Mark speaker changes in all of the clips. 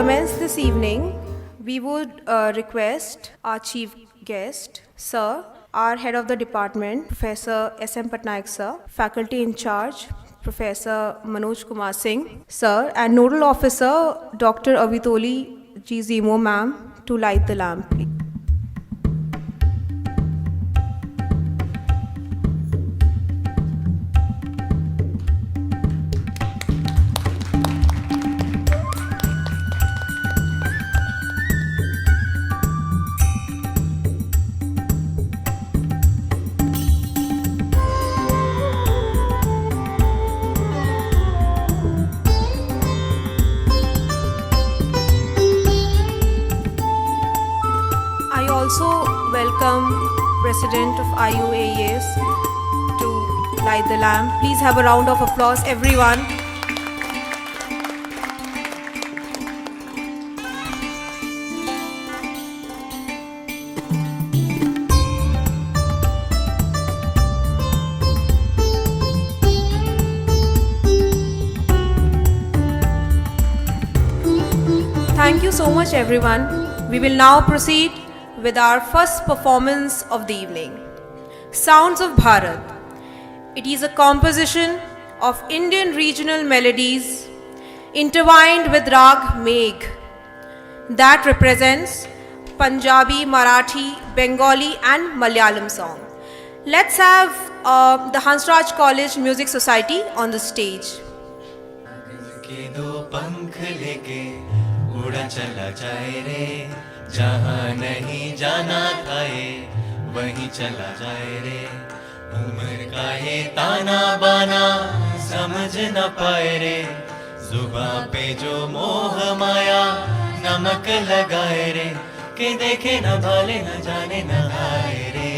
Speaker 1: commence this evening, we would request our chief guest, Sir, our head of the department, Professor S.M. Patnaik Sir, faculty in charge, Professor Manoj Kumar Singh Sir, and Nodal Officer, Dr. Avitoli G. Zemo Ma'am, to light the lamp, please. Welcome President of IUAES to light the lamp. Please have a round of applause, everyone. Thank you so much, everyone. We will now proceed with our first performance of the evening, Sounds of Bharat. It is a composition of Indian regional melodies intertwined with Raag Megh that represents Punjabi, Marathi, Bengali and Malayalam song. Let's have the Hansraj College Music Society on the stage.
Speaker 2: जहाँ नहीं जाना था ये वहीं चला जाए रे उम्र का ये ताना बाना समझ न पाए रे जुबां पे जो मोह माया नमक लगाए रे के देखे न भाले न जाने न हाय रे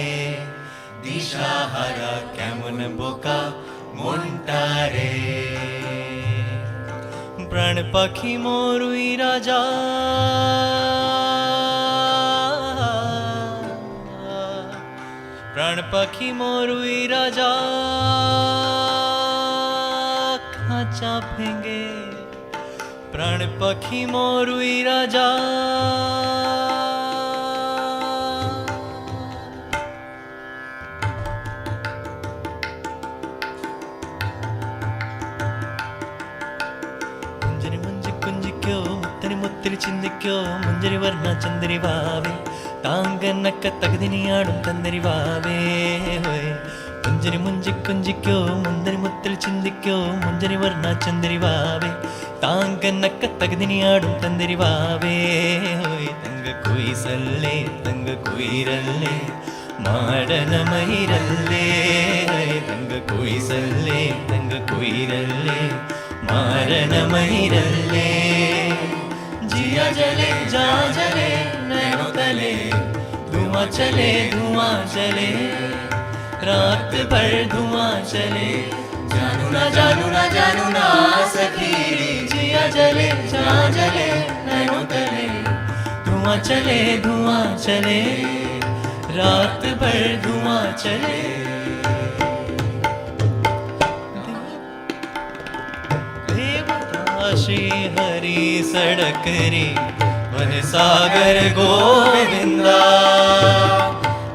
Speaker 2: दिशा हरा कैमन बोका मुंटा रे प्रण पखी मोरुई राजा प्राण पखी मोरुई राजा खाचा फेंगे प्राण पखी मोरुई राजा मुंजरी मुंज कुंज क्यों मुत्तरी मुत्तरी चिंद क्यों मुंजरी वर्णा चंदरी भावे तांग नक तगदिनी आडुम तंदरी वावे होए मुंजरी मुंजी कुंजी क्यों मुंदरी मुत्तल चिंदी क्यों मुंजरी वर्णा चंदरी वावे तांग नक तगदिनी आडुम तंदरी वावे होए तंग कोई सल्ले तंग कोई रल्ले माडन महिरल्ले तंग कोई सल्ले तंग कोई रल्ले मारन महिरल्ले जिया जले जा जले नैनो तले धुआं चले रात भर धुआं चले जानू ना सखी जिया जले जा जले नैनो तले धुआं चले रात भर धुआं चले देवदासी हरी सड़क रे वन सागर गोविंदा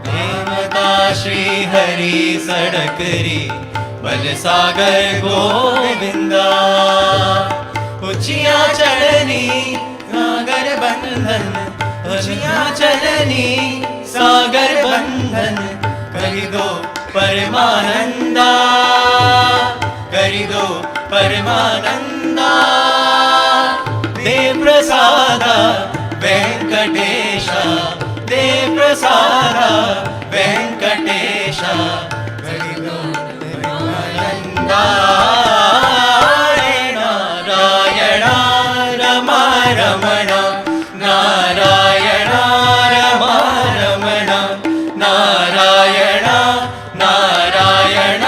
Speaker 2: देवदासी हरी सड़क रे वन सागर गोविंदा ऊंचियां चढ़नी सागर बंधन ऊंचियां चढ़नी सागर बंधन करी दो परमानंदा करी दो परमानंदा दे प्रसादा वेंकटेशा दे प्रसादा वेंकटेशा करी दो परमानंदा नारायण रमा रमण नारायण रमा रमण Narayan Narayan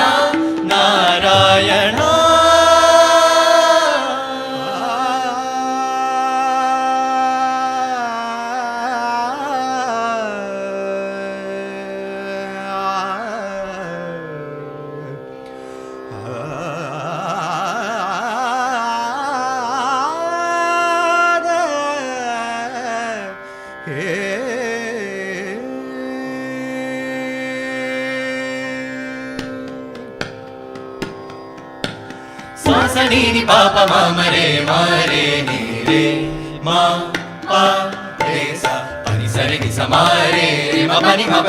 Speaker 2: Narayan sa ni ni pa pa ma ma re ni re ma pa re sa pa ni sa re ni sa ma re ma pa ni pa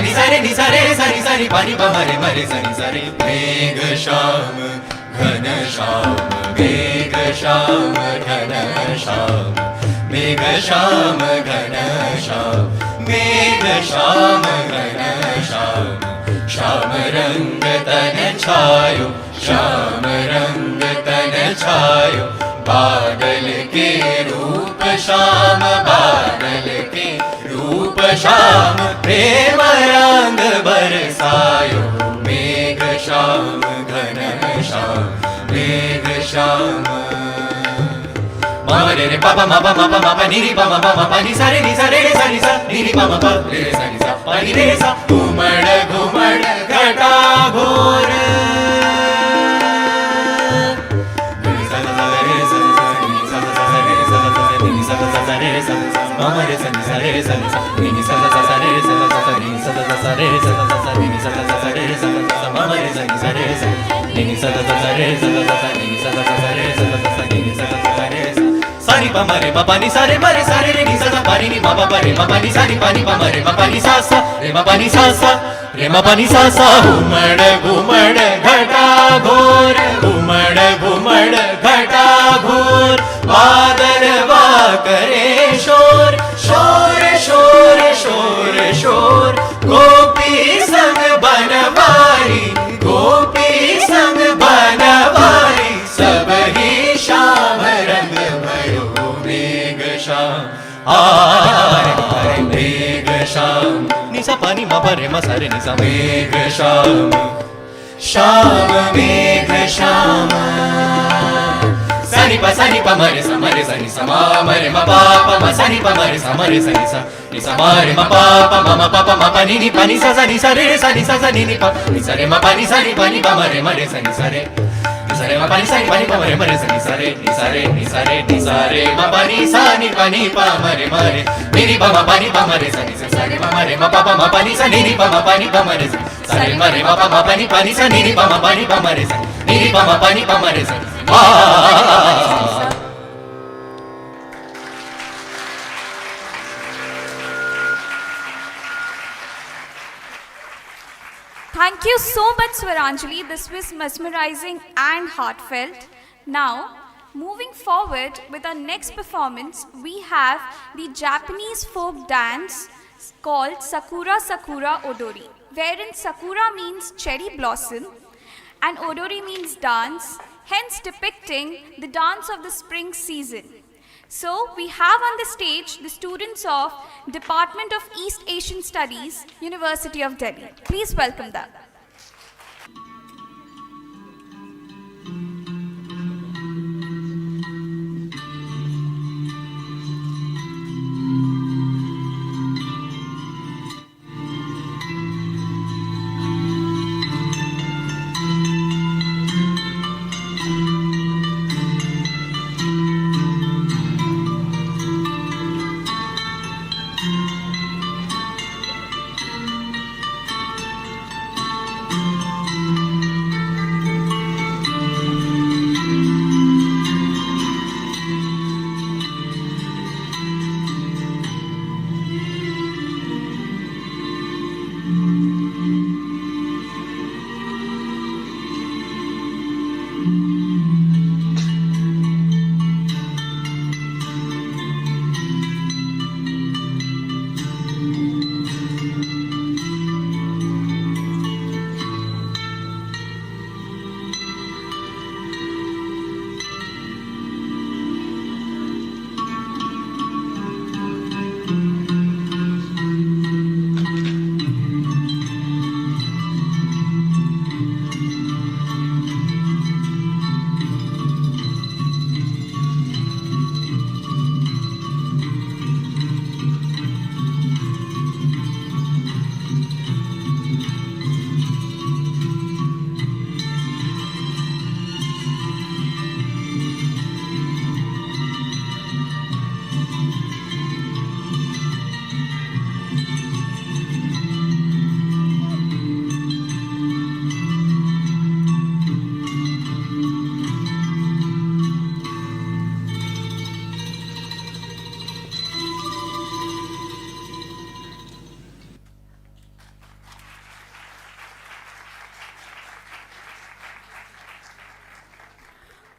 Speaker 2: ni sa re ni sa ni pa ni pa ma re sa re megh sham घन श्याम मेघ श्याम घन श्याम मेघ श्याम घन श्याम मेघ श्याम घन श्याम श्याम रंग तन छायो श्याम रंग तन छायो बादल के रूप श्याम बादल के रूप श्याम प्रेम रंग बरसायो मेघ श्याम घन श्याम मेघ श्याम मामा रे रे पापा मापा मापा मापा नी रे पामा पामा पानी सारे नी सारे रे सा नी सा नी रे पामा पा रे रे सा नी सा पानी रे सा घुमड़ घुमड़ घटा घोर मामा रे सा नी सा रे सा नी सा नी नी सा सा सा रे सा सा नी सा सा रे सा सा नी नी सा सा रे सा सा मामा रे सा नी सा रे सा नी नी सा सा रे सा सा नी नी सा सा रे सा सा नी नी सा सा रे सारी पा मा रे मा पा नी सा रे रे नी सा सा पा नी मा पा रे मा पा नी सा नी पा मा रे मा पा नी सा सा रे मा पा नी सा सा रे मा पा नी सा सा घुमड़ घुमड़ घटा घोर घुमड़ घुमड़ घटा घोर बादल वा करे शोर शोर शोर शोर शोर गोपी संग बनवारी गोपी संग बनवारी सब ही श्याम रंग भयो मेघ श्याम मेघ श्याम निसा पानी मा रे मा सा रे निसा मेघ श्याम श्याम मेघ श्याम सानी पा मरे सा नी सा मा मरे मा पा पा मा सानी पा मरे सा नी सा मा रे मा पा पा मा पा पा मा पा नी पा नी सा नी सा रे सा नी नी पा नी सा रे मा पा नी सा नी पा मरे मरे सा नी सा रे मा पा नी सा नी पा मरे मरे सा नी सा रे नी सा रे नी सा रे नी सा रे मा पा नी सा नी पा मरे मरे मेरी पा मा मरे सा नी सा रे मा मरे मा पा मा पा नी सा नी पा मरे सा रे मा रे मा पा नी सा नी पा मरे सा नी पा मरे सा
Speaker 3: Thank you so much, Swaranjali. This was mesmerizing and heartfelt. Now, moving forward with our next performance, we have the Japanese folk dance called Sakura Sakura Odori, wherein Sakura means cherry blossom and Odori means dance, hence depicting the dance of the spring season. So, we have on the stage the students of Department of East Asian Studies, University of Delhi. Please welcome them.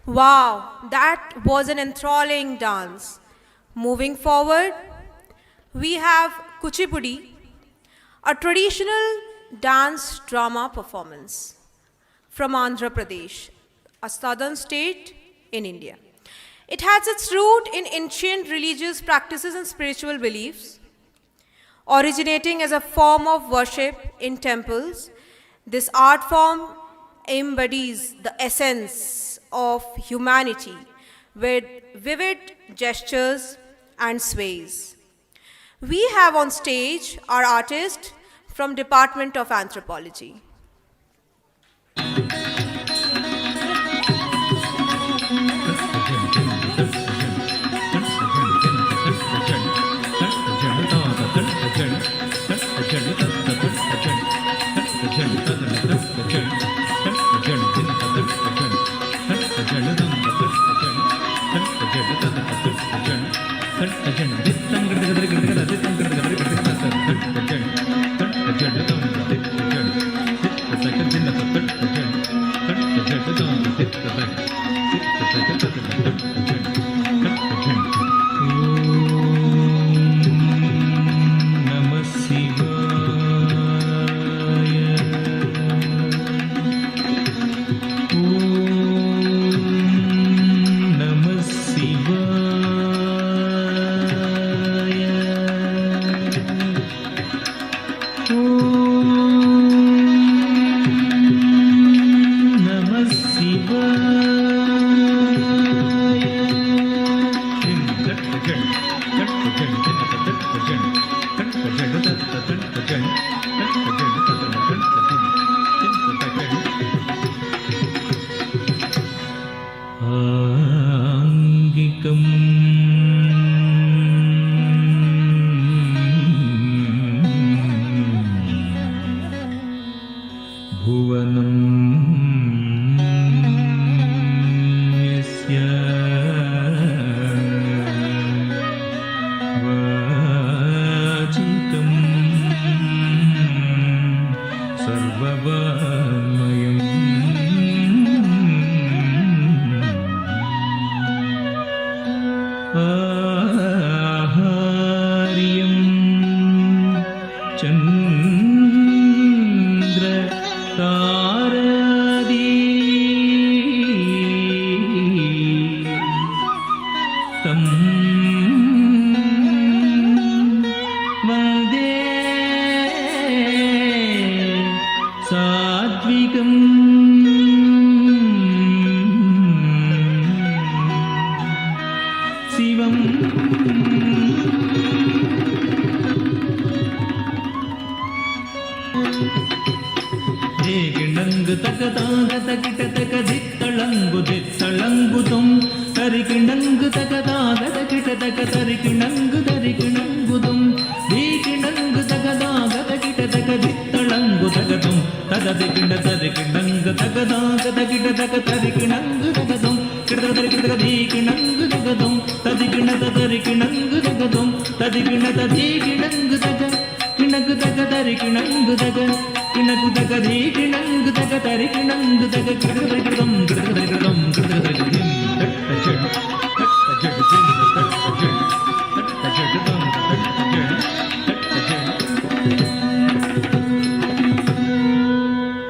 Speaker 1: Wow, that was an enthralling dance. Moving forward, we have Kuchipudi, a traditional dance drama performance from Andhra Pradesh, a southern state in India. It has its root in ancient religious practices and spiritual beliefs. Originating as a form of worship in temples, this art form embodies the essence of humanity with vivid gestures and sways. We have on stage our artist from Department of Anthropology.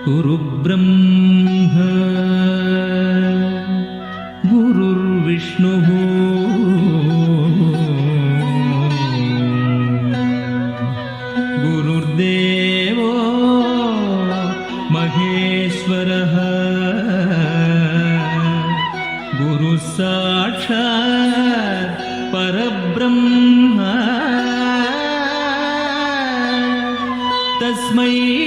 Speaker 4: Guru Brahma Gurur Vishnu Gurur Devo Maheshwaraha Guru Sakshat Parabrahma Tasmai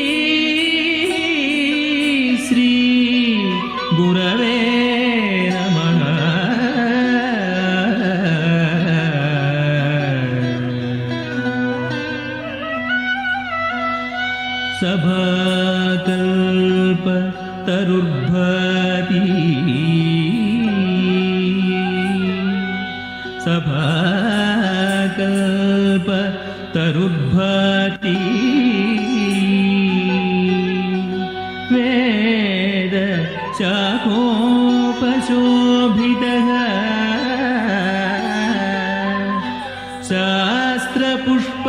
Speaker 4: Sabhakalpa tarurbhati Sabhakalpa tarurbhati Veda chakopasho शोभितः शास्त्रपुष्प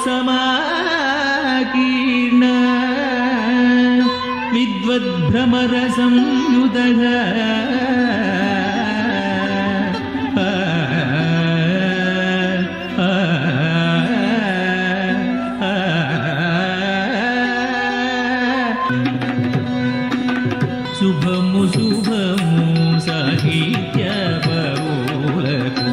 Speaker 4: समाकीर्ण विद्वद्भ्रमर संयुतः శుభము శుభము సాహిత్య బహుళకు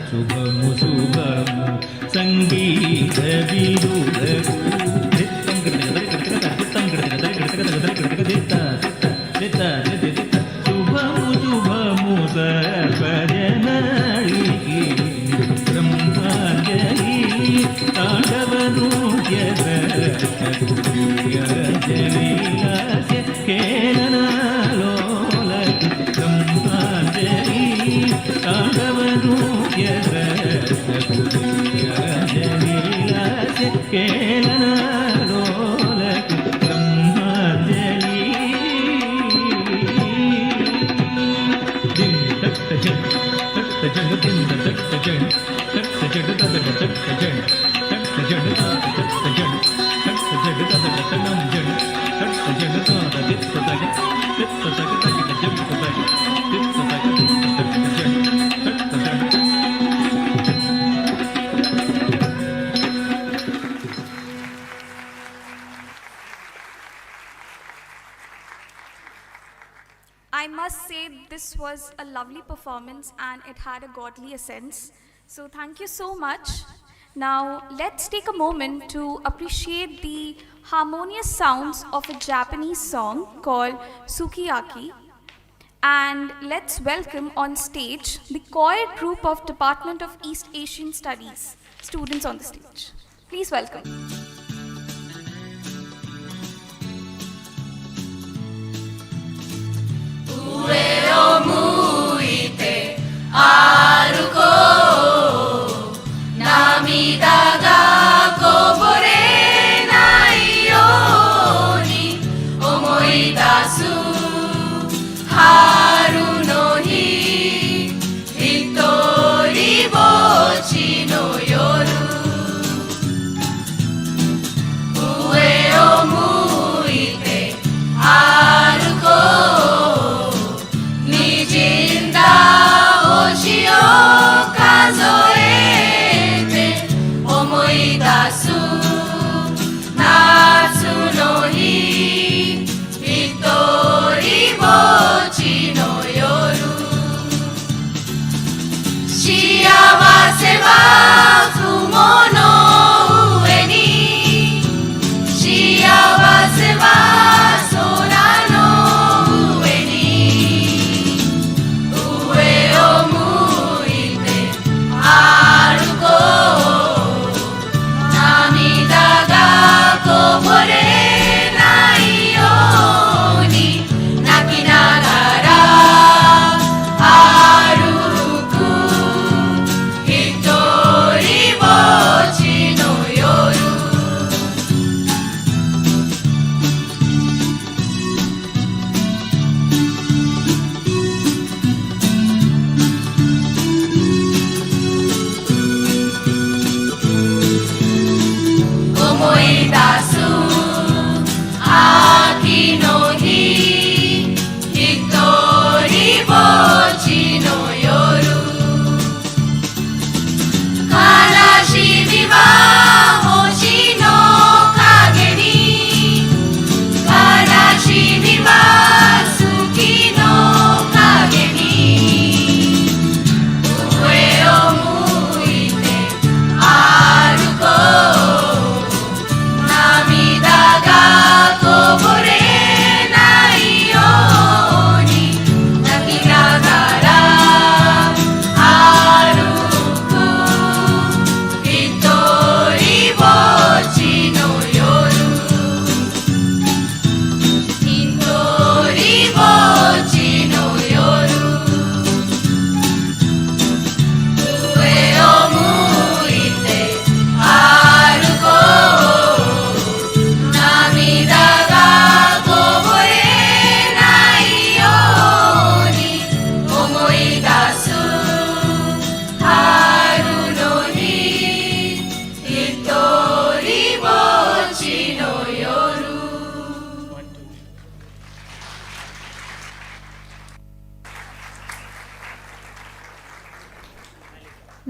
Speaker 4: శుభము శుభము సంగీత విరులకు శుభము శుభము సర్వజనాళికి బ్రహ్మాంజలి ताण्डवनु जलीलास्य केलनालोलक ब्रह्मांजलि ताण्डवनु जलीलास्य केलनालोलक ब्रह्मांजलि दिन तक्त जन दिन तक्त जन
Speaker 3: I must say this was a lovely performance and it had a godly essence. So thank you so much. Now let's take a moment to appreciate the harmonious sounds of a Japanese song called Sukiyaki. And let's welcome on stage the choir group of Department of East Asian Studies students on the stage. Please welcome.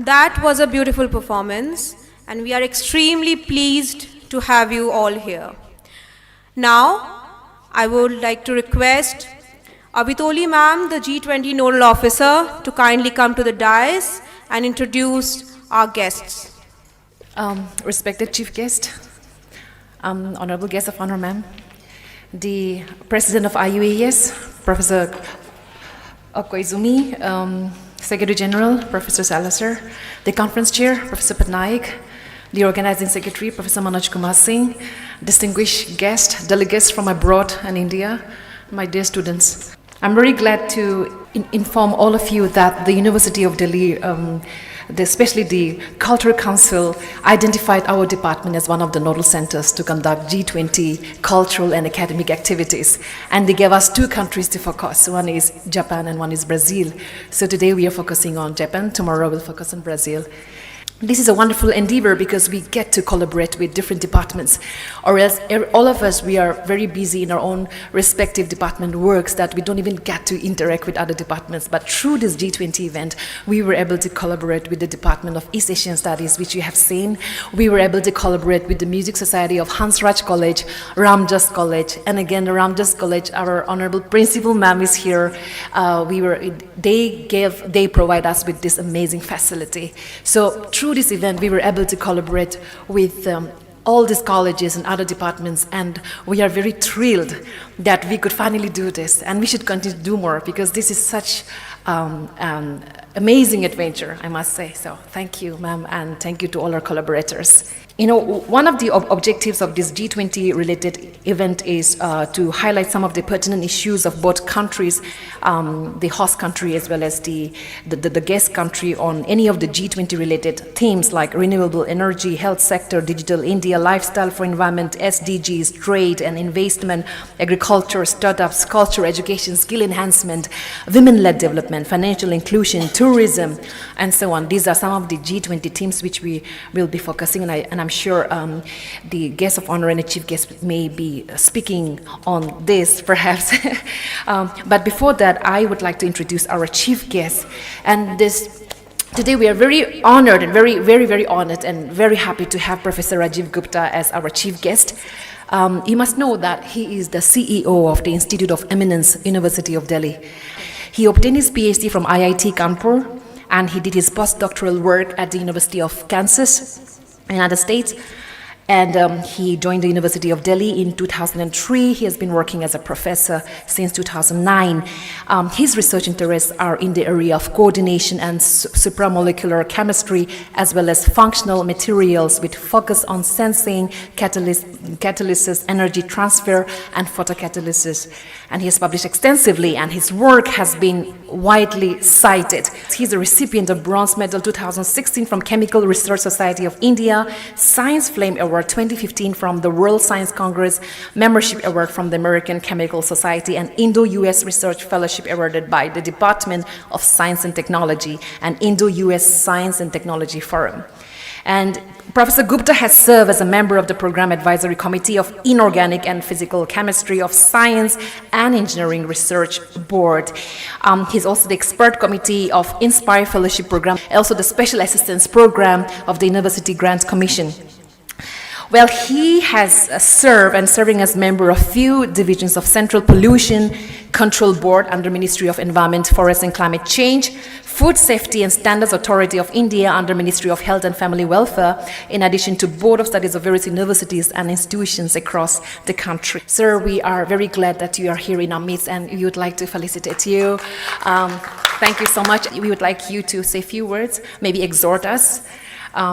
Speaker 1: That was a beautiful performance, and we are extremely pleased to have you all here. Now, I would like to request Abhitoli ma'am, the G20 Nodal Officer, to kindly come to the dais and introduce our guests.
Speaker 5: Respected Chief Guest, Honorable Guest of Honor, ma'am, the President of IUAS, Professor Koizumi, Secretary General, Professor Salazar, the Conference Chair, Professor Patnaik, the Organizing Secretary, Professor Manoj Kumar Singh, distinguished guests, delegates from abroad and India, my dear students. I'm very glad to inform all of you that the University of Delhi, especially the Cultural Council, identified our department as one of the nodal centers to conduct G20 cultural and academic activities. And they gave us 2 countries to focus. One is Japan and one is Brazil. So today we are focusing on Japan. Tomorrow we'll focus on Brazil. This is a wonderful endeavor because we get to collaborate with different departments, or else all of us, we are very busy in our own respective department works that we don't even get to interact with other departments. But through this G20 event, we were able to collaborate with the Department of East Asian Studies, which you have seen. We were able to collaborate with the Music Society of Hansraj College, Ramjas College, and again, the Ramjas College, our Honorable Principal Ma'am is here. They provide us with this amazing facility. So through this event, we were able to collaborate with all these colleges and other departments, and we are very thrilled that we could finally do this, and we should continue to do more because this is such an amazing adventure, I must say. So thank you, ma'am, and thank you to all our collaborators. You know, one of the objectives of this G20 related event is to highlight some of the pertinent issues of both countries, the host country as well as the guest country, on any of the G20 related themes like renewable energy, health sector, digital India, lifestyle for environment, SDGs, trade and investment, agriculture, startups, culture, education, skill enhancement, women-led development, financial inclusion, tourism, and so on. These are some of the G20 themes which we will be focusing on, and I'm sure the guest of honor and the chief guest may be speaking on this, perhaps. But before that, I would like to introduce our chief guest. And today we are very honored and very honored and very happy to have Professor Rajiv Gupta as our chief guest. You must know that he is the CEO of the Institute of Eminence, University of Delhi. He obtained his PhD from IIT Kanpur, and he did his postdoctoral work at the University of Kansas, United States, and he joined the University of Delhi in 2003. He has been working as a professor since 2009. His research interests are in the area of coordination and supramolecular chemistry, as well as functional materials with focus on sensing, catalysis, energy transfer, and photocatalysis. And he has published extensively, and his work has been widely cited. He's a recipient of Bronze Medal 2016 from Chemical Research Society of India, Science Flame Award 2015 from the World Science Congress, Membership Award from the American Chemical Society, and Indo-US Research Fellowship awarded by the Department of Science and Technology and Indo-US Science and Technology Forum. And Professor Gupta has served as a member of the Program Advisory Committee of Inorganic and Physical Chemistry of Science and Engineering Research Board. He's also the Expert Committee of Inspire Fellowship Program, also the Special Assistance Program of the University Grants Commission. Well, he has served and serving as member of few divisions of Central Pollution Control Board under Ministry of Environment, Forest and Climate Change, Food Safety and Standards Authority of India under Ministry of Health and Family Welfare, in addition to Board of Studies of various universities and institutions across the country. Sir, we are very glad that you are here in our midst, and we would like to felicitate you. Thank you so much. We would like you to say a few words, maybe exhort us.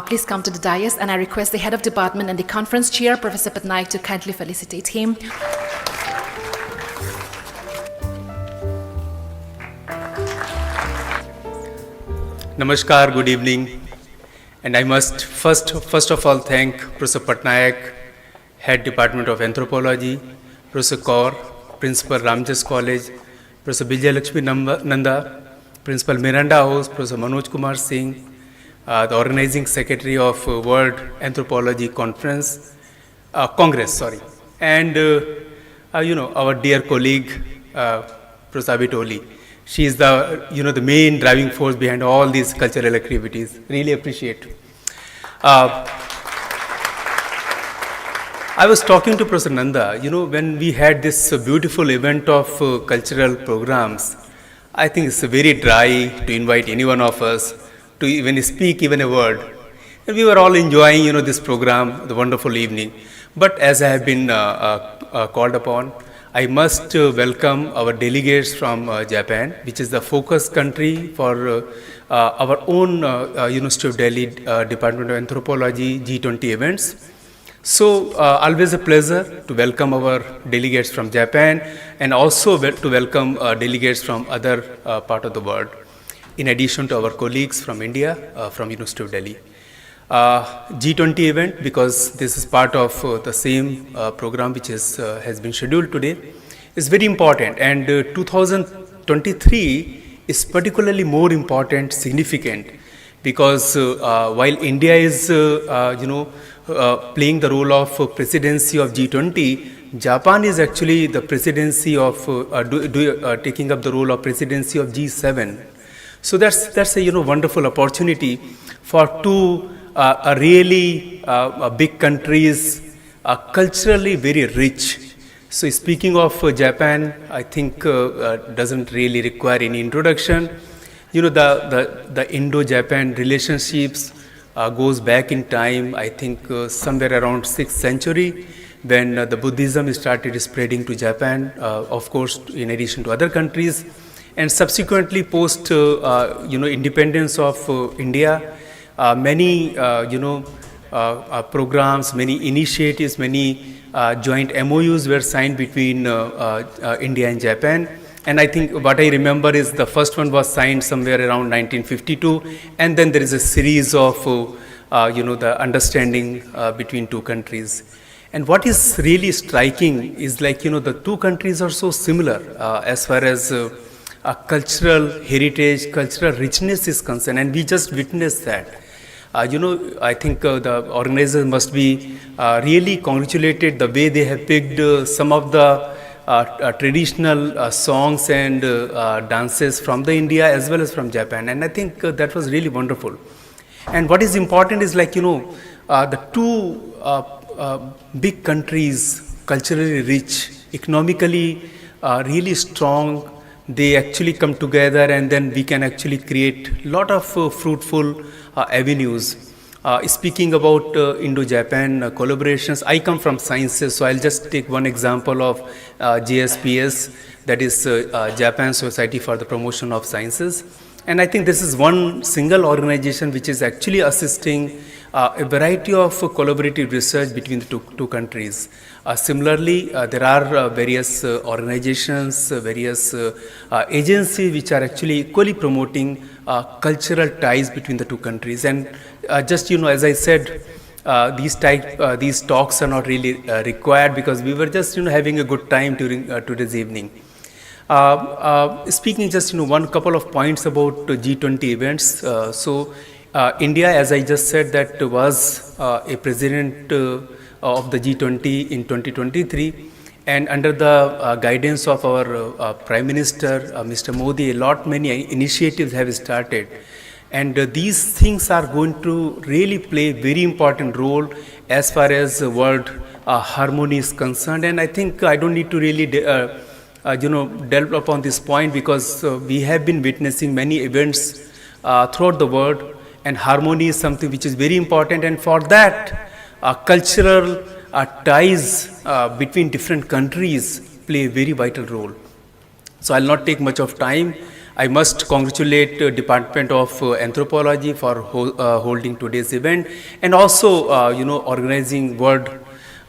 Speaker 5: Please come to the dais, and I request the head of department and the conference chair, Professor Patnaik, to kindly felicitate him.
Speaker 6: Namaskar, good evening. And I must first of all thank Professor Patnaik, Head Department of Anthropology, Professor Kaur, Principal Ramjas College, Professor Vijay Lakshmi Nanda, Principal Miranda House, Professor Manoj Kumar Singh, the Organizing Secretary of World Anthropology Congress, and our dear colleague, Professor Abhitoli. She is the, the main driving force behind all these cultural activities. Really appreciate. I was talking to Professor Nanda, when we had this beautiful event of cultural programs, I think it's very dry to invite any one of us to even speak even a word. And we were all enjoying, this program, the wonderful evening. But as I have been called upon, I must welcome our delegates from Japan, which is the focus country for our own University of Delhi Department of Anthropology G20 events. So, always a pleasure to welcome our delegates from Japan and also to welcome delegates from other part of the world, in addition to our colleagues from India, from University of Delhi. G20 event, because this is part of the same program which has been scheduled today, is very important, and 2023 is particularly more important, significant, because while India is playing the role of presidency of G20, Japan is actually the presidency of taking up the role of presidency of G7. So that's a wonderful opportunity for two really big countries, culturally very rich. So speaking of Japan, I think doesn't really require any introduction. The Indo-Japan relationships goes back in time, I think somewhere around 6th century, when the Buddhism started spreading to Japan, of course, in addition to other countries, and subsequently post independence of India, many programs, many initiatives, many joint MOUs were signed between India and Japan. And I think what I remember is the first one was signed somewhere around 1952, and then there is a series of the understanding between two countries. And what is really striking is the two countries are so similar as far as cultural heritage, cultural richness is concerned, and we just witnessed that. I think the organizers must be really congratulated the way they have picked some of the traditional songs and dances from the India as well as from Japan, and I think that was really wonderful. And what is important is the two big countries, culturally rich, economically really strong, they actually come together, and then we can actually create a lot of fruitful avenues. Speaking about Indo-Japan collaborations, I come from sciences, so I'll just take one example of JSPS, that is Japan Society for the Promotion of Sciences. And I think this is one single organization which is actually assisting a variety of collaborative research between the two countries. Similarly, there are various organizations, various agencies which are actually equally promoting cultural ties between the two countries. And just as I said, these talks are not really required, because we were just having a good time during today's evening. Speaking just one couple of points about G20 events. India, as I just said, that was a president of the G20 in 2023, and under the guidance of our Prime Minister, Mr. Modi, many initiatives have started, and these things are going to really play a very important role as far as world harmony is concerned. And I think I don't need to really delve upon this point, because we have been witnessing many events throughout the world, and harmony is something which is very important, and for that cultural ties between different countries play a very vital role. So I'll not take much of time. I must congratulate Department of Anthropology for holding today's event, and also organizing World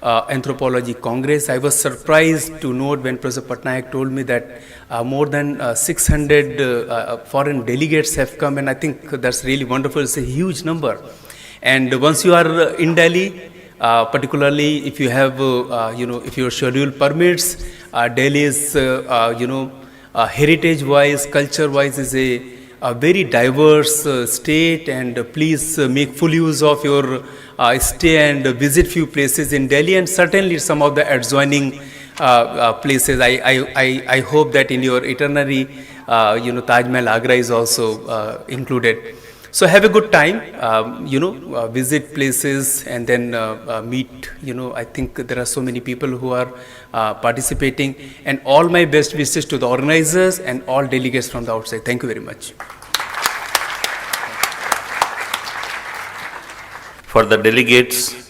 Speaker 6: Anthropology Congress. I was surprised to note when Professor Patnaik told me that more than 600 foreign delegates have come, and I think that's really wonderful. It's a huge number. And once you are in Delhi, particularly if you have, if your schedule permits, Delhi is, heritage-wise, culture-wise is a very diverse state, and please make full use of your stay and visit few places in Delhi, and certainly some of the adjoining places. I hope that in your itinerary Taj Mahal Agra is also included. So have a good time, visit places and then meet, I think there are so many people who are participating, and all my best wishes to the organizers and all delegates from the outside. Thank you very much.
Speaker 7: For the delegates,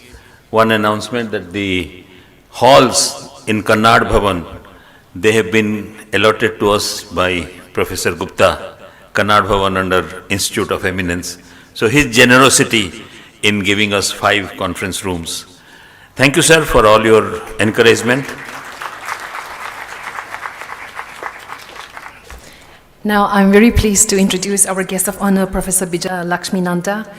Speaker 7: one announcement that the halls in Kannad Bhavan, they have been allotted to us by Professor Gupta, Kannad Bhavan under Institute of Eminence. So his generosity in giving us 5 conference rooms. Thank you, sir, for all your encouragement.
Speaker 5: Now, I'm very pleased to introduce our guest of honor, Professor Bija Lakshmi Nanda.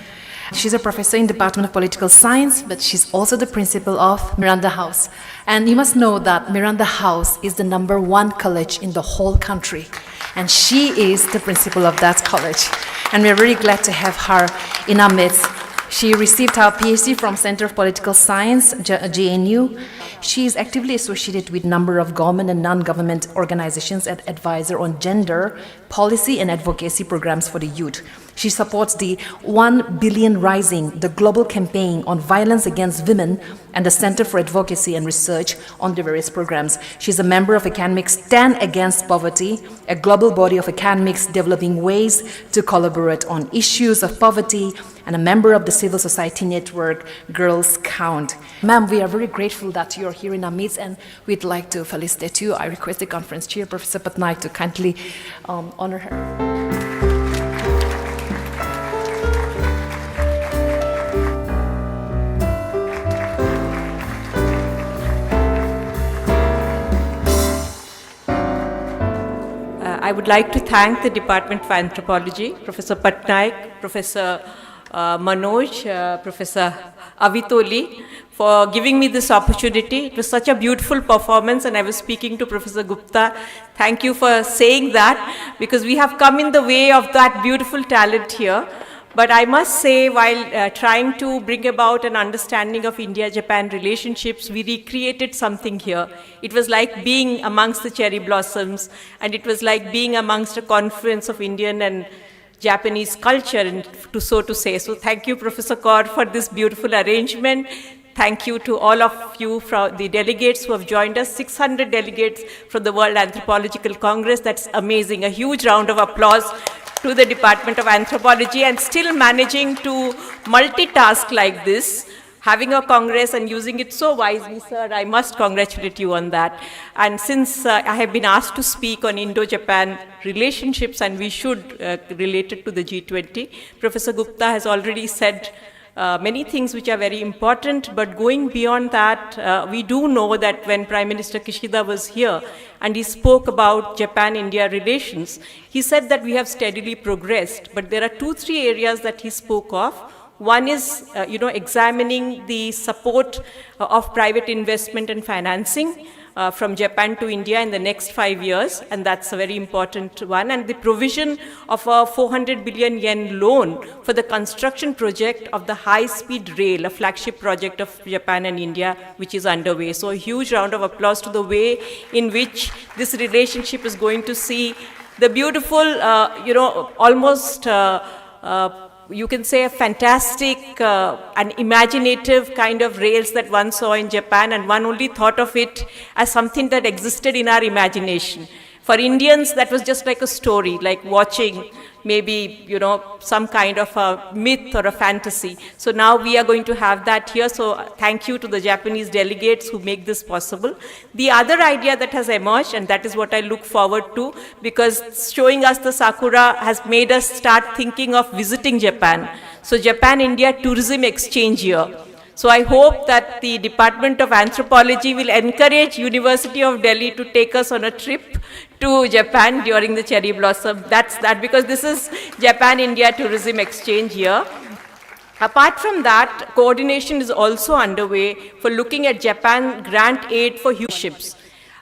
Speaker 5: She's a professor in the Department of Political Science, but she's also the principal of Miranda House. And you must know that Miranda House is the #1 college in the whole country. And she is the principal of that college. And we're very glad to have her in our midst. She received her PhD from Center of Political Science, JNU. She is actively associated with a number of government and non-government organizations and advisor on gender, policy and advocacy programs for the youth. She supports the 1 Billion Rising, the global campaign on violence against women, and the Center for Advocacy and Research on the various programs. She's a member of Academics Stand Against Poverty, a global body of academics developing ways to collaborate on issues of poverty, and a member of the civil society network Girls Count. Ma'am, we are very grateful that you're here in our midst, and we'd like to felicitate you. I request the conference chair, Professor Patnaik, to kindly honor her.
Speaker 8: I would like to thank the Department of Anthropology, Professor Patnaik, Professor Manoj, Professor Avitoli, for giving me this opportunity. It was such a beautiful performance, and I was speaking to Professor Gupta. Thank you for saying that, because we have come in the way of that beautiful talent here. But I must say, while trying to bring about an understanding of India-Japan relationships, we recreated something here. It was like being amongst the cherry blossoms, and it was like being amongst a confluence of Indian and Japanese culture, and so to say. So thank you, Professor Kaur, for this beautiful arrangement. Thank you to all of you, from the delegates who have joined us, 600 delegates from the World Anthropological Congress. That's amazing. A huge round of applause to the Department of Anthropology, and still managing to multitask like this, having a congress and using it so wisely, sir. I must congratulate you on that. And since I have been asked to speak on Indo-Japan relationships, and we should relate it to the G20, Professor Gupta has already said many things which are very important, but going beyond that, we do know that when Prime Minister Kishida was here and he spoke about Japan-India relations, he said that we have steadily progressed, but there are 2-3 areas that he spoke of. One is, examining the support of private investment and financing from Japan to India in the next 5 years, and that's a very important one, and the provision of a 400 billion yen loan for the construction project of the high-speed rail, a flagship project of Japan and India, which is underway. So a huge round of applause to the way in which this relationship is going to see the beautiful, almost you can say a fantastic and imaginative kind of rails that one saw in Japan, and one only thought of it as something that existed in our imagination. For Indians, that was just like a story, like watching maybe, some kind of a myth or a fantasy. So now we are going to have that here. So thank you to the Japanese delegates who make this possible. The other idea that has emerged, and that is what I look forward to, because showing us the Sakura has made us start thinking of visiting Japan. So Japan-India Tourism Exchange Year. So I hope that the Department of Anthropology will encourage University of Delhi to take us on a trip to Japan during the cherry blossom. That's that, because this is Japan-India Tourism Exchange Year. Apart from that, coordination is also underway for looking at Japan grant aid for ships.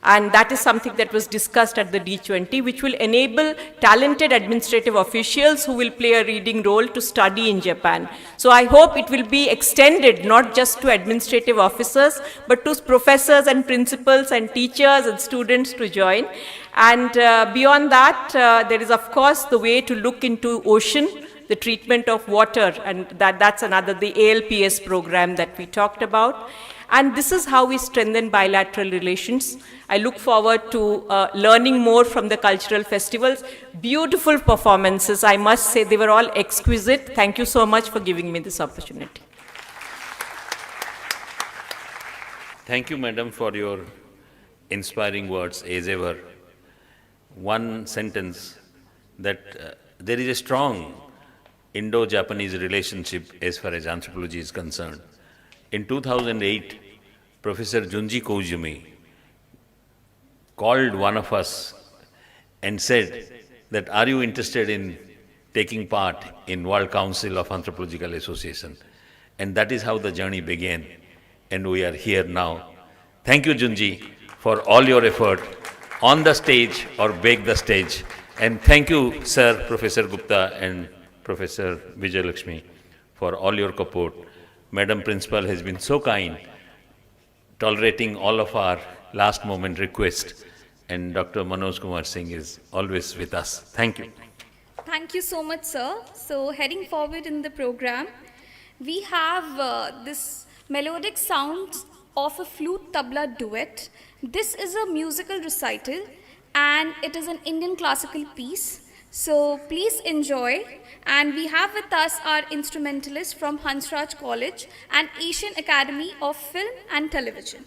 Speaker 8: And that is something that was discussed at the G20, which will enable talented administrative officials who will play a leading role to study in Japan. So I hope it will be extended not just to administrative officers, but to professors and principals and teachers and students to join. And beyond that, there is of course the way to look into ocean, the treatment of water, and that's another, the ALPS program that we talked about. And this is how we strengthen bilateral relations. I look forward to learning more from the cultural festivals. Beautiful performances, I must say, they were all exquisite. Thank you so much for giving me this opportunity.
Speaker 7: Thank you, madam, for your inspiring words, as ever. One sentence that there is a strong Indo-Japanese relationship as far as anthropology is concerned. In 2008, Professor Junji Koizumi called one of us and said that, are you interested in taking part in World Council of Anthropological Association? And that is how the journey began, and we are here now. Thank you, Junji, for all your effort on the stage or back the stage. And thank you, Sir Professor Gupta and Professor Vijay Lakshmi, for all your support. Madam Principal has been so kind, tolerating all of our last moment requests, and Dr. Manoj Kumar Singh is always with us. Thank you.
Speaker 3: Thank you so much, sir. So, heading forward in the program, we have this melodic sounds of a flute tabla duet. This is a musical recital and it is an Indian classical piece. So please enjoy. And we have with us our instrumentalist from Hansraj College and Asian Academy of Film and Television.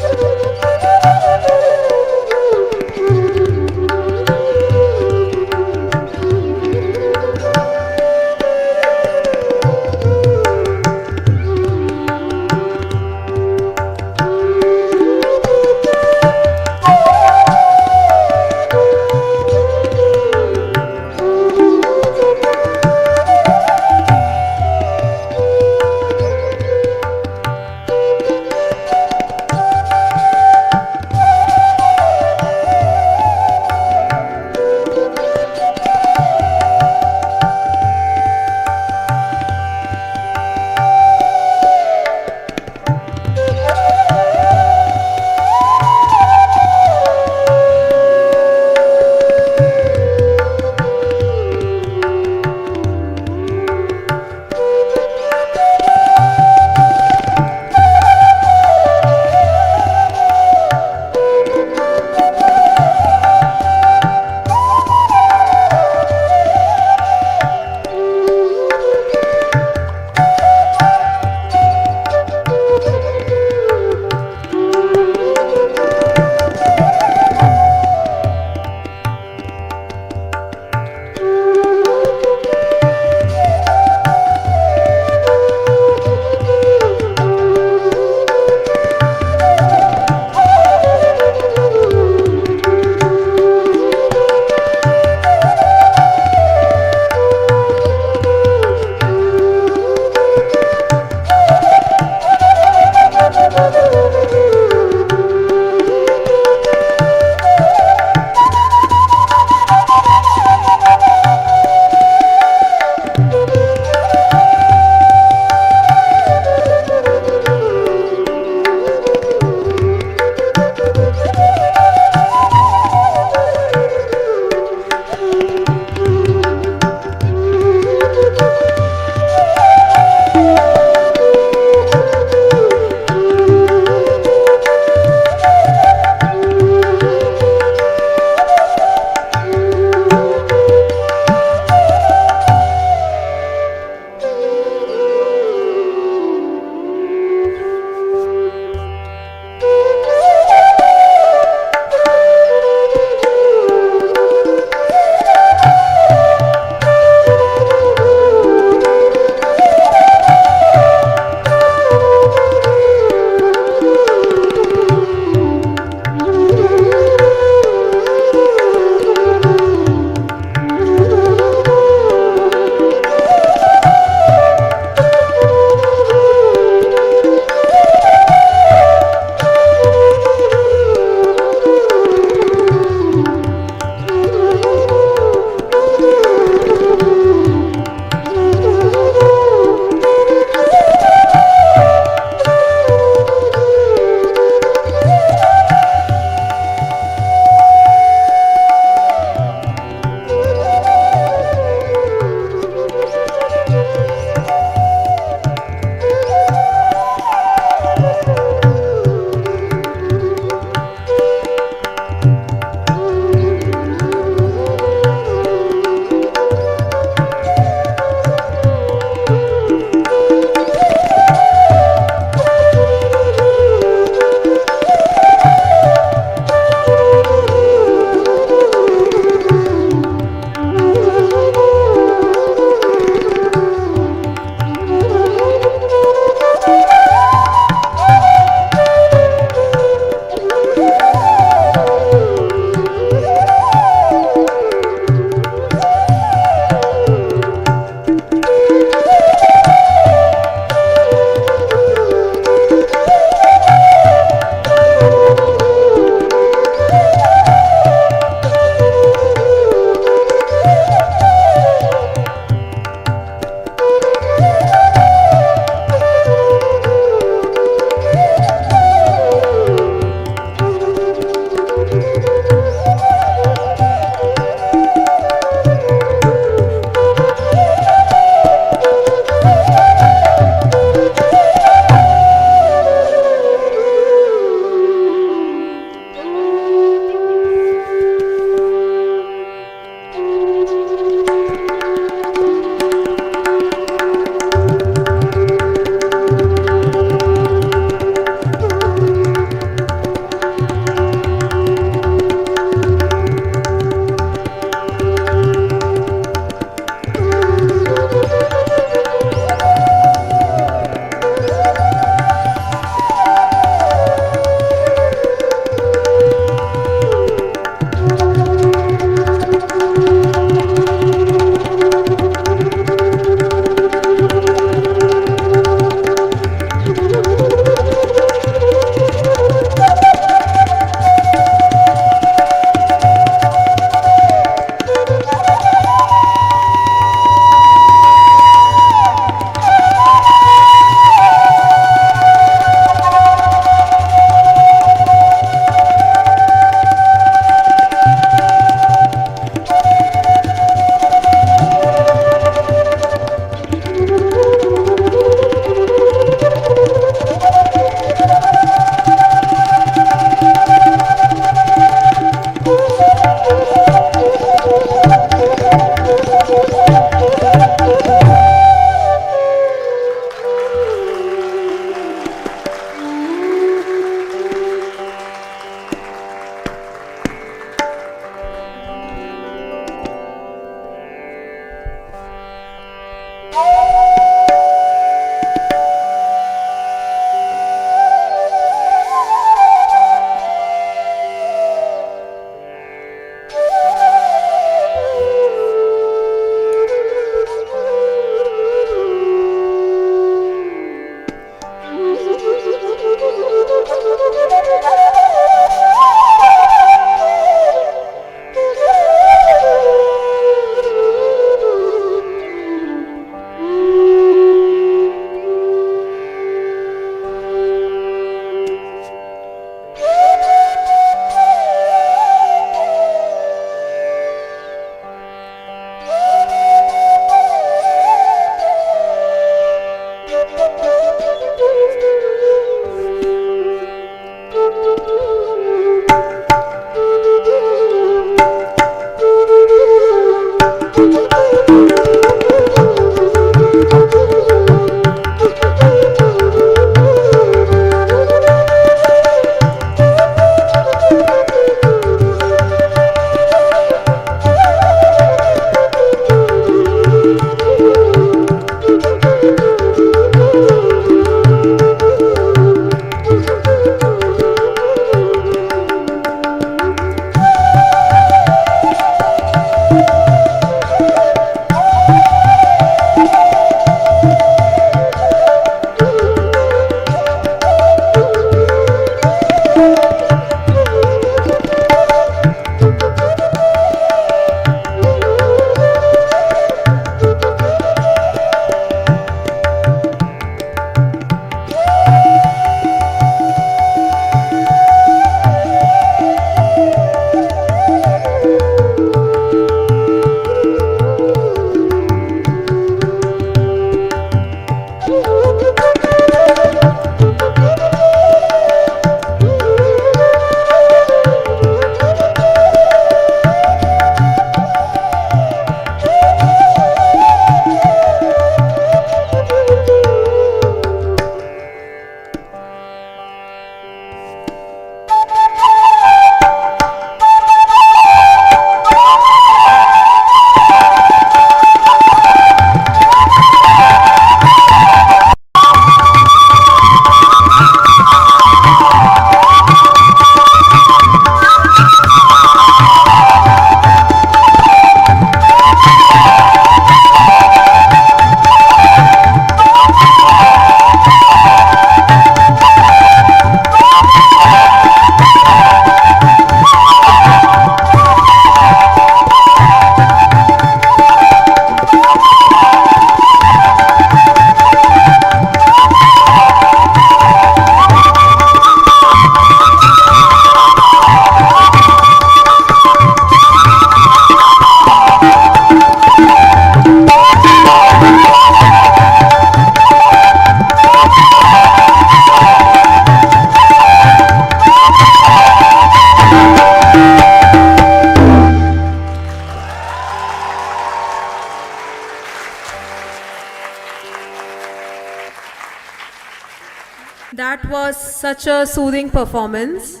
Speaker 1: That was such a soothing performance.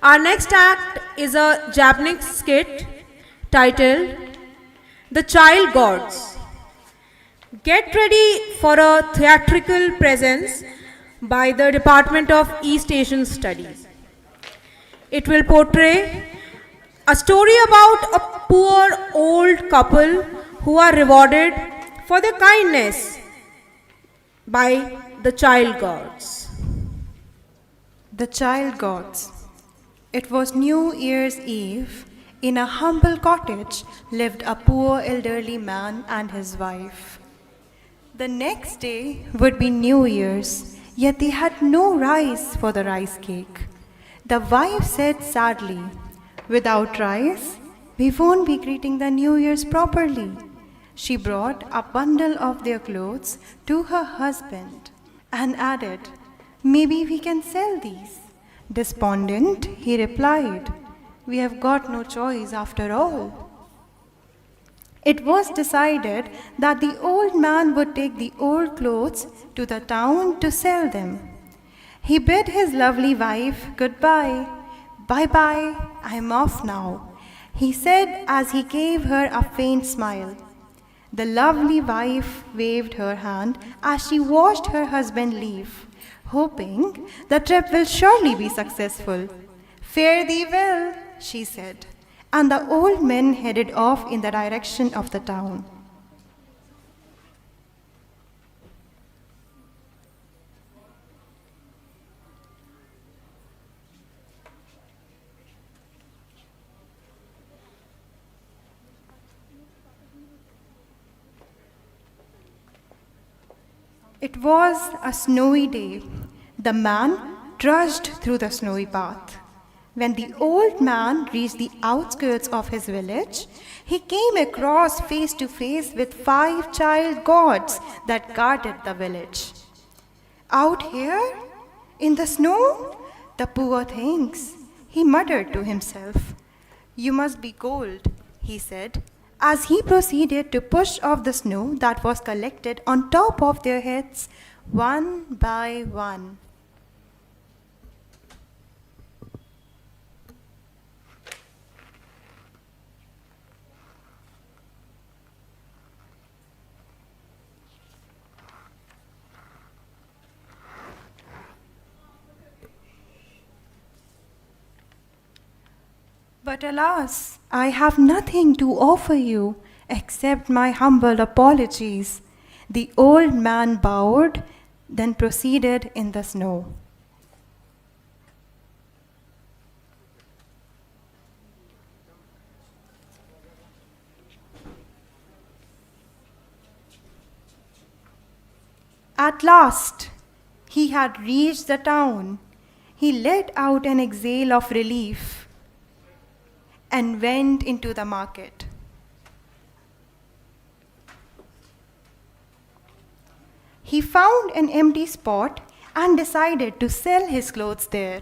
Speaker 1: Our next act is a Japanese skit titled The Child Gods. Get ready for a theatrical presence by the Department of East Asian Studies. It will portray a story about a poor old couple who are rewarded for their kindness by the child gods.
Speaker 9: The child gods. It was New Year's Eve. In a humble cottage lived a poor elderly man and his wife. The next day would be New Year's, yet they had no rice for the rice cake. The wife said sadly, "Without rice, we won't be greeting the New Year's properly." She brought a bundle of their clothes to her husband and added, "Maybe we can sell these." Despondent, he replied, "We have got no choice after all." It was decided that the old man would take the old clothes to the town to sell them. He bid his lovely wife goodbye. "Bye-bye, I'm off now," he said as he gave her a faint smile. The lovely wife waved her hand as she watched her husband leave, hoping the trip will surely be successful. "Fare thee well," she said, and the old men headed off in the direction of the town. It was a snowy day. The man trudged through the snowy path. When the old man reached the outskirts of his village, he came across face to face with 5 child gods that guarded the village. "Out here? In the snow? The poor things," he muttered to himself. "You must be cold," he said, as he proceeded to push off the snow that was collected on top of their heads, one by one. "But alas, I have nothing to offer you except my humble apologies." The old man bowed, then proceeded in the snow. At last, he had reached the town. He let out an exhale of relief and went into the market. He found an empty spot and decided to sell his clothes there.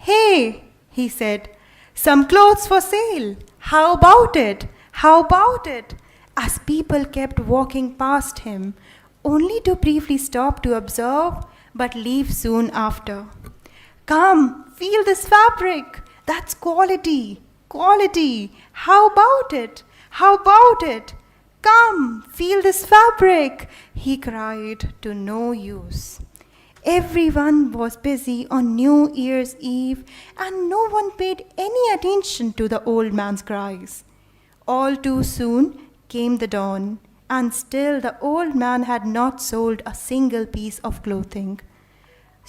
Speaker 9: "Hey," he said, "some clothes for sale. How about it? How about it?" As people kept walking past him, only to briefly stop to observe, but leave soon after. "Come, feel this fabric. That's quality, quality. How about it? How about it? Come, feel this fabric," he cried, to no use. Everyone was busy on New Year's Eve, and no one paid any attention to the old man's cries. All too soon came the dawn, and still the old man had not sold a single piece of clothing.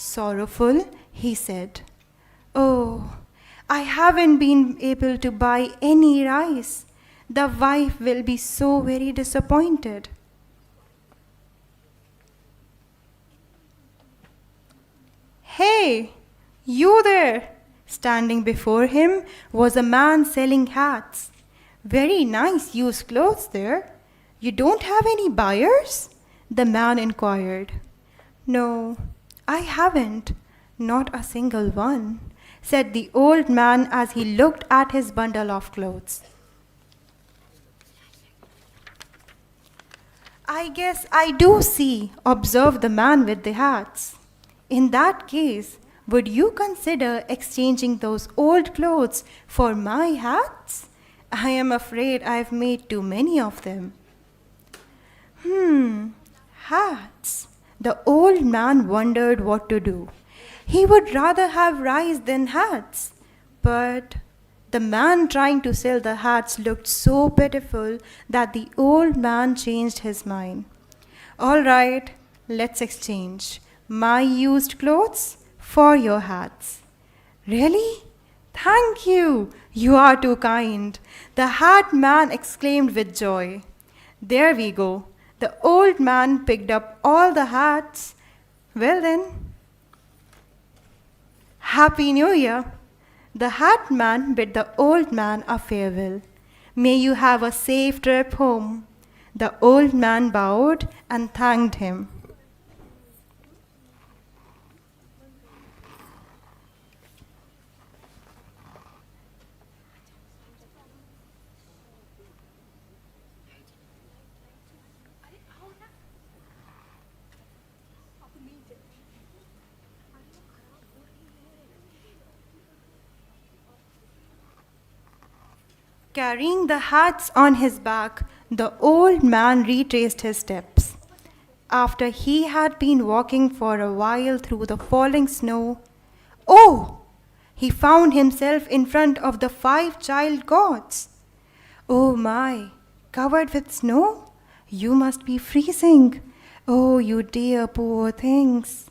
Speaker 9: Sorrowful, he said, "Oh, I haven't been able to buy any rice. The wife will be so very disappointed." "Hey, you there!" Standing before him was a man selling hats. "Very nice used clothes there. You don't have any buyers?" the man inquired. No, I haven't. Not a single one, said the old man as he looked at his bundle of clothes. I guess I do see, observed the man with the hats. In that case, would you consider exchanging those old clothes for my hats? I am afraid I've made too many of them. Hats. The old man wondered what to do. He would rather have rice than hats. But the man trying to sell the hats looked so pitiful that the old man changed his mind. All right, let's exchange my used clothes for your hats. Really? Thank you. You are too kind. The hat man exclaimed with joy. There we go. The old man picked up all the hats. Well then, Happy New Year. The hat man bid the old man a farewell. May you have a safe trip home. The old man bowed and thanked him. Carrying the hats on his back, the old man retraced his steps. After he had been walking for a while through the falling snow, he found himself in front of the 5 child gods. Oh my, covered with snow? You must be freezing. Oh, you dear poor things.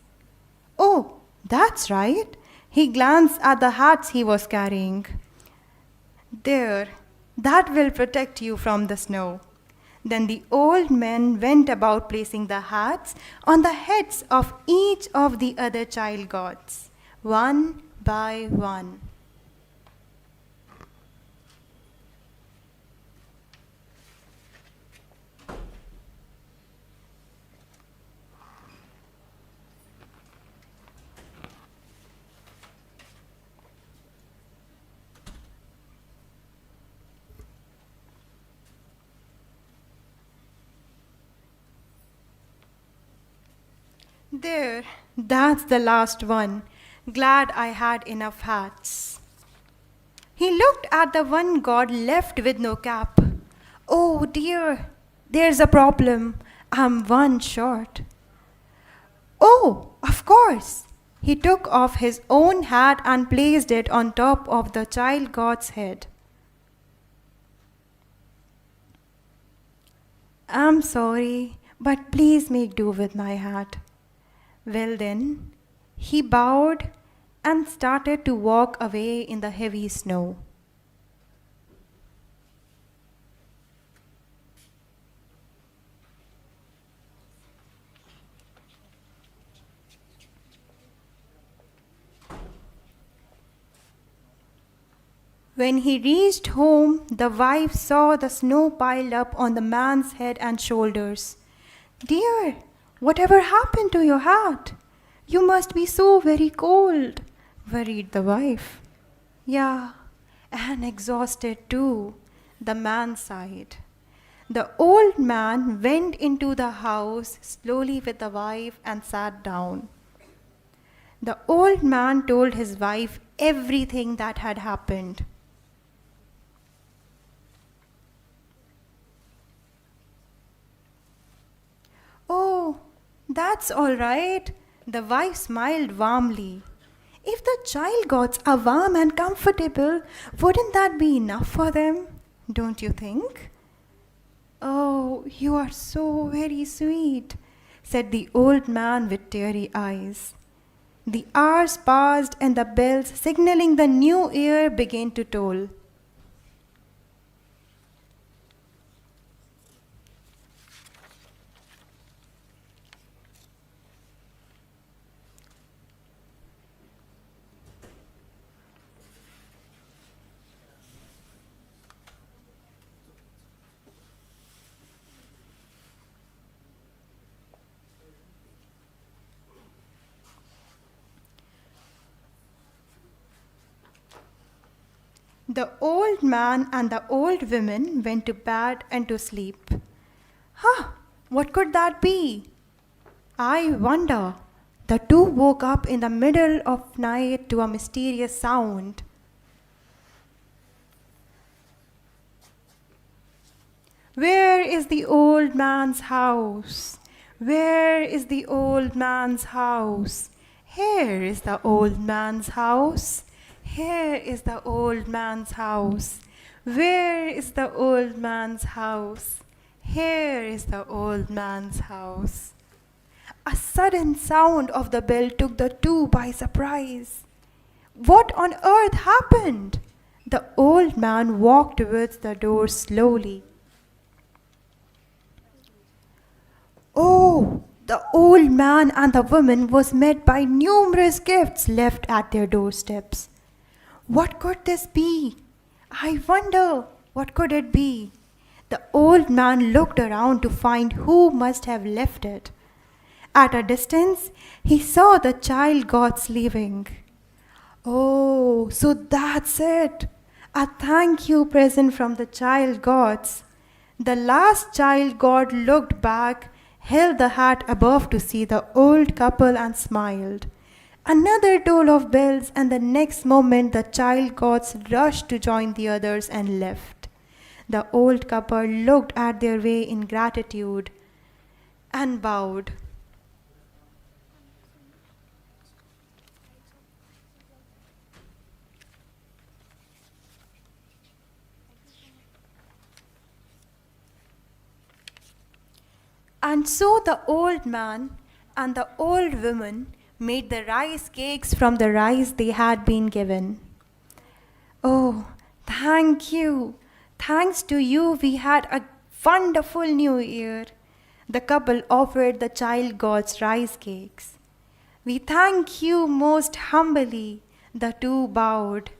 Speaker 9: Oh, that's right. He glanced at the hats he was carrying. There, that will protect you from the snow. Then the old men went about placing the hats on the heads of each of the other child gods, one by one. There, that's the last one. Glad I had enough hats. He looked at the one god left with no cap. Oh dear, there's a problem. I'm one short. Oh, of course. He took off his own hat and placed it on top of the child god's head. I'm sorry, but please make do with my hat. Well then, he bowed and started to walk away in the heavy snow. When he reached home, the wife saw the snow piled up on the man's head and shoulders. Dear, whatever happened to your hat? You must be so very cold, worried the wife. Yeah, and exhausted too, the man sighed. The old man went into the house slowly with the wife and sat down. The old man told his wife everything that had happened. Oh, that's all right. The wife smiled warmly. If the child gods are warm and comfortable, wouldn't that be enough for them? Don't you think? Oh, you are so very sweet, said the old man with teary eyes. The hours passed and the bells signaling the new year began to toll. The old man and the old woman went to bed and to sleep. Huh, what could that be? I wonder. The two woke up in the middle of night to a mysterious sound. Where is the old man's house? Where is the old man's house? Here is the old man's house. Here is the old man's house. Where is the old man's house? Here is the old man's house. A sudden sound of the bell took the two by surprise. What on earth happened? The old man walked towards the door slowly. Oh, the old man and the woman was met by numerous gifts left at their doorsteps. What could this be? I wonder, what could it be? The old man looked around to find who must have left it. At a distance, he saw the child gods leaving. Oh, so that's it. A thank you present from the child gods. The last child god looked back, held the hat above to see the old couple and smiled. Another toll of bells, and the next moment the child gods rushed to join the others and left. The old couple looked at their way in gratitude and bowed. And so the old man and the old woman made the rice cakes from the rice they had been given. Oh, thank you. Thanks to you, we had a wonderful new year. The couple offered the child gods rice cakes. We thank you most humbly. The two bowed.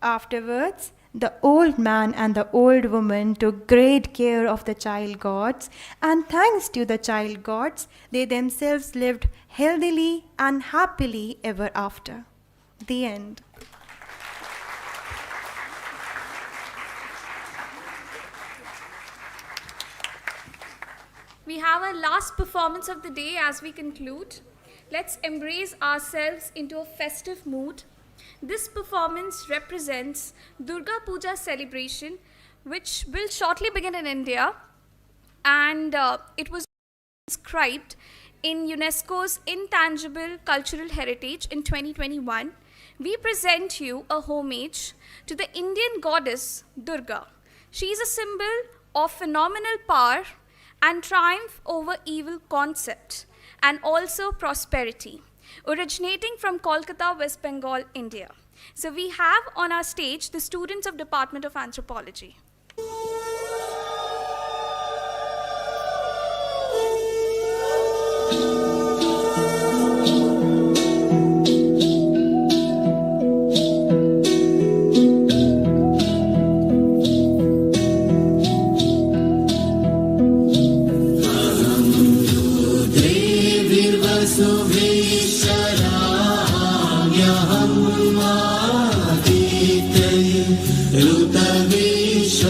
Speaker 9: Afterwards, the old man and the old woman took great care of the child gods, and thanks to the child gods, they themselves lived healthily and happily ever after. The end.
Speaker 3: We have our last performance of the day as we conclude. Let's embrace ourselves into a festive mood. This performance represents Durga Puja celebration, which will shortly begin in India, and it was inscribed in UNESCO's Intangible Cultural Heritage in 2021. We present you a homage to the Indian goddess Durga. She is a symbol of phenomenal power and triumph over evil concept, and also prosperity, originating from Kolkata, West Bengal, India. So we have on our stage the students of Department of Anthropology.
Speaker 10: ऋतविश्व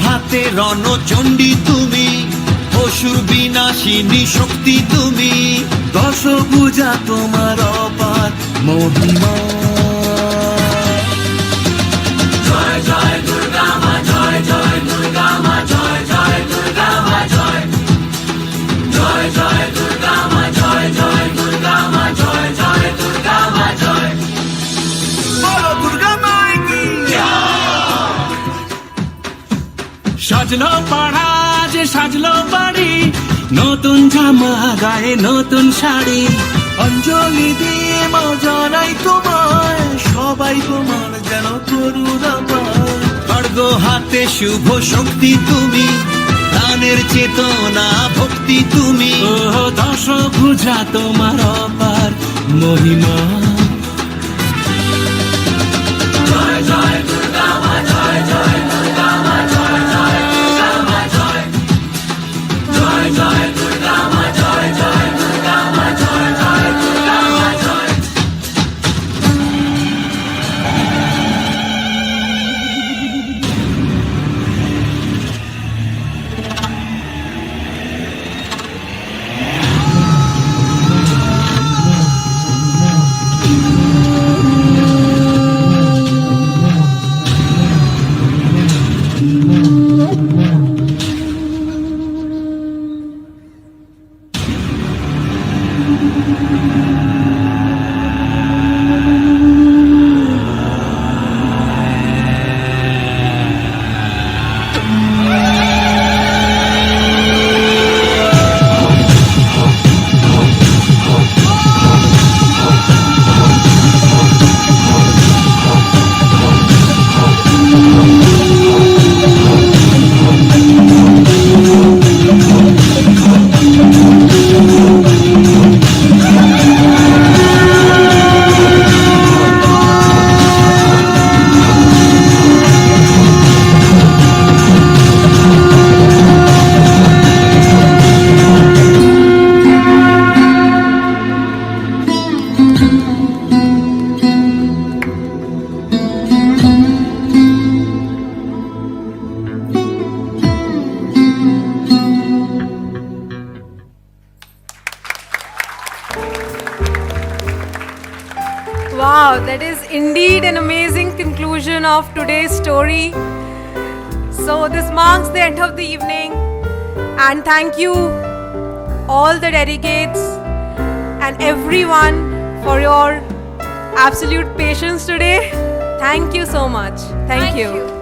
Speaker 10: হাতে রণচণ্ডী তুমি, অসুর বিনাশিনী শক্তি তুমি, দশভুজা তোমার অপার মহিমা। জয় জয় দুর্গা মা, জয় জয় দুর্গা মা, জয় জয় দুর্গা মা, জয় জয় জয় দুর্গা মা, জয় জয় দুর্গা মা, জয় জয় দুর্গা মা, জয় বলো দুর্গা মাই কি জয়।
Speaker 11: সাজলো পাড়া যে সাজলো বাড়ি, নতুন জামা গায়ে নতুন শাড়ি,
Speaker 10: অঞ্জলি দিয়ে মা জানাই তোমায়, সবাই তোমার যেন করুণা পায়। খড়গ হাতে শুভ শক্তি তুমি, দানের চেতনা ভক্তি তুমি,
Speaker 11: ও দশভুজা তোমার অপার মহিমা।
Speaker 10: জয় জয় দুর্গা মা, জয় জয় দুর্গা মা, জয় জয় দুর্গা মা, জয় জয় জয় দুর্গা মা, জয় জয় দুর্গা মা, জয় জয় দুর্গা মা, জয়।
Speaker 1: Wow, that is indeed an amazing conclusion of today's story. So this marks the end of the evening, and thank you all the delegates and everyone for your absolute patience today. Thank you so much. Thank you.